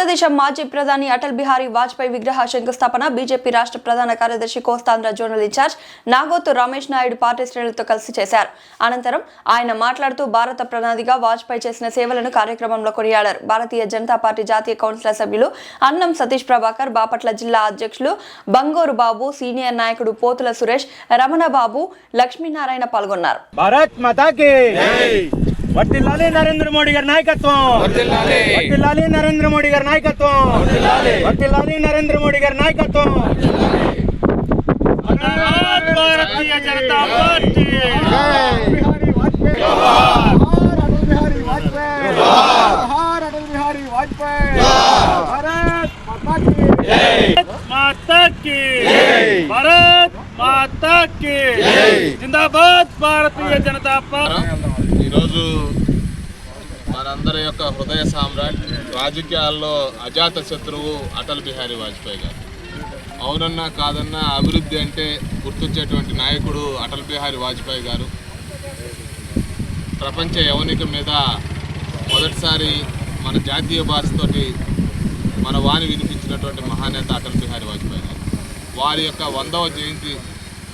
భారతదేశం మాజీ ప్రధాని అటల్ బిహారీ వాజ్పేయి విగ్రహ శంకుస్థాపన బీజేపీ రాష్ట్ర ప్రధాన కార్యదర్శి Kostandhra zonal incharge Nagothu Ramesh Naidu party శ్రేణులతో కలిసి చేశారు. అనంతరం ఆయన మాట్లాడుతూ భారత ప్రధానిగా వాజ్పేయి చేసిన సేవలను కార్యక్రమంలో కొనియాడారు. భారతీయ జనతా పార్టీ జాతీయ కౌన్సిల్ సభ్యులు అన్నం సతీష్ ప్రభాకర్, బాపట్ల జిల్లా అధ్యక్షులు బంగోరు బాబు, సీనియర్ నాయకుడు పోతుల సురేష్, రమణబాబు, లక్ష్మీనారాయణ పాల్గొన్నారు. వర్ధిల్లాలి నరేంద్ర మోడీ గారి నాయకత్వం, వర్ధిల్లాలి నరేంద్ర మోడీ గారి నాయకత్వం, వర్ధిల్లాలి నరేంద్ర మోడీ గారి నాయకత్వం. భారతీయ జనతా పార్టీ భారత్ మాతా కీ జిందాబాద్. భారతీయ జనతా పార్టీ ఈరోజు మనందరి యొక్క హృదయ సామ్రాట్, రాజకీయాల్లో అజాత శత్రువు అటల్ బిహారీ వాజ్పేయి గారు. అవునన్నా కాదన్నా అభివృద్ధి అంటే గుర్తొచ్చేటువంటి నాయకుడు అటల్ బిహారీ వాజ్పేయి గారు. ప్రపంచ యవనిక మీద మొదటిసారి మన జాతీయ భాషతోటి మన వాణి వినిపించినటువంటి మహానేత అటల్ బిహారీ వాజ్పేయి గారు. వారి యొక్క 100వ జయంతి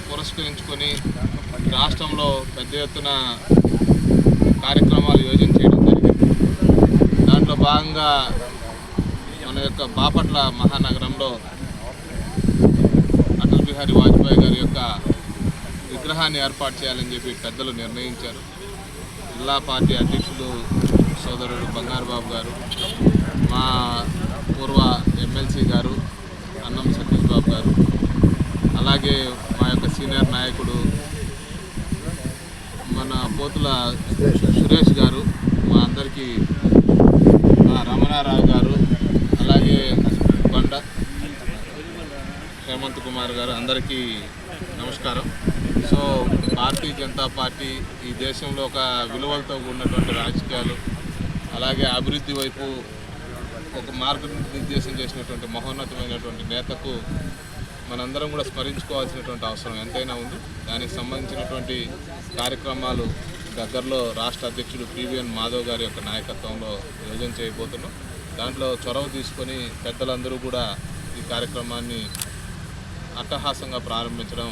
పురస్కరించుకొని రాష్ట్రంలో పెద్ద ఎత్తున కార్యక్రమాలు యోజన చేయడం జరిగింది. దాంట్లో భాగంగా మన యొక్క బాపట్ల మహానగరంలో అటల్ బిహారీ వాజ్పేయి గారి యొక్క విగ్రహాన్ని ఏర్పాటు చేయాలని చెప్పి పెద్దలు నిర్ణయించారు. జిల్లా పార్టీ అధ్యక్షులు సోదరుడు బంగారు బాబు గారు, మా పూర్వ ఎమ్మెల్సీ గారు అన్నం సతీష్ బాబు గారు, అలాగే మా యొక్క సీనియర్ నాయకుడు మన పోతుల సురేష్ గారు, మా అందరికీ రమణారావు గారు, అలాగే కొండ హేమంత్ కుమార్ గారు, అందరికీ నమస్కారం. సో భారతీయ జనతా పార్టీ ఈ దేశంలో ఒక విలువలతో కూడినటువంటి రాజకీయాలు, అలాగే అభివృద్ధి వైపు ఒక మార్గనిర్దేశం చేసినటువంటి మహోన్నతమైనటువంటి నేతకు మనందరం కూడా స్మరించుకోవాల్సినటువంటి అవసరం ఎంతైనా ఉంది. దానికి సంబంధించినటువంటి కార్యక్రమాలు దగ్గరలో రాష్ట్ర అధ్యక్షుడు పివిఎన్ మాధవ్ గారి యొక్క నాయకత్వంలో యోజన చేయబోతున్నాం. దాంట్లో చొరవ తీసుకొని పెద్దలందరూ కూడా ఈ కార్యక్రమాన్ని అట్టహాసంగా ప్రారంభించడం